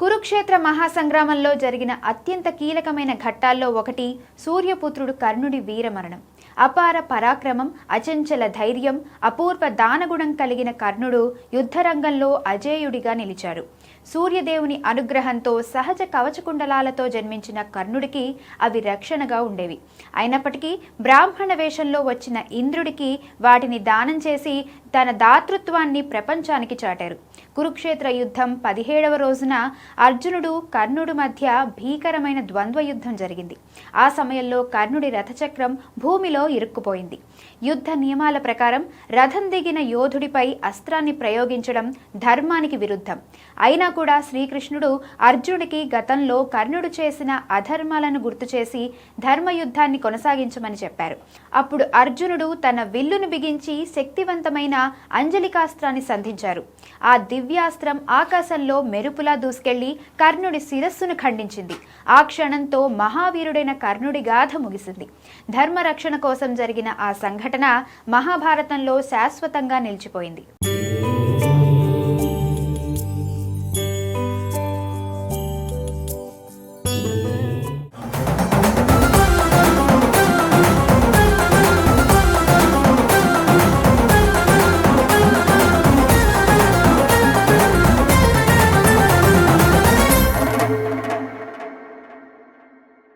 కురుక్షేత్ర మహాసంగ్రామంలో జరిగిన అత్యంత కీలకమైన ఘట్టాల్లో ఒకటి సూర్యపుత్రుడు కర్ణుడి వీరమరణం. అపార పరాక్రమం, అచంచల ధైర్యం, అపూర్వ దానగుణం కలిగిన కర్ణుడు యుద్ధరంగంలో అజేయుడిగా నిలిచారు. సూర్యదేవుని అనుగ్రహంతో సహజ కవచకుండలాలతో జన్మించిన కర్ణుడికి అవి రక్షణగా ఉండేవి. అయినప్పటికీ బ్రాహ్మణ వేషంలో వచ్చిన ఇంద్రుడికి వాటిని దానం చేసి తన దాతృత్వాన్ని ప్రపంచానికి చాటారు. కురుక్షేత్ర యుద్ధం 17వ రోజున అర్జునుడు కర్ణుడు మధ్య భీకరమైన ద్వంద్వ యుద్ధం జరిగింది. ఆ సమయంలో కర్ణుడి రథచక్రం భూమిలో ఇరుక్కుపోయింది. యుద్ధ నియమాల ప్రకారం రథం దిగిన యోధుడిపై అస్త్రాన్ని ప్రయోగించడం ధర్మానికి విరుద్ధం. అయినా కూడా శ్రీకృష్ణుడు అర్జునుడికి గతంలో కర్ణుడు చేసిన అధర్మాలను గుర్తు చేసి ధర్మయుద్ధాన్ని కొనసాగించమని చెప్పారు. అప్పుడు అర్జునుడు తన విల్లును బిగించి శక్తివంతమైన అంజలికాస్త్రాన్ని సంధించారు. ఆ దివ్యాస్త్రం ఆకాశంలో మెరుపులా దూసుకెళ్లి కర్ణుడి శిరస్సును ఖండించింది. ఆ క్షణంతో మహావీరుడైన కర్ణుడి గాథ ముగిసింది. ధర్మరక్షణ కోసం జరిగిన ఆ సంఘటన మహాభారతంలో శాశ్వతంగా నిలిచిపోయింది.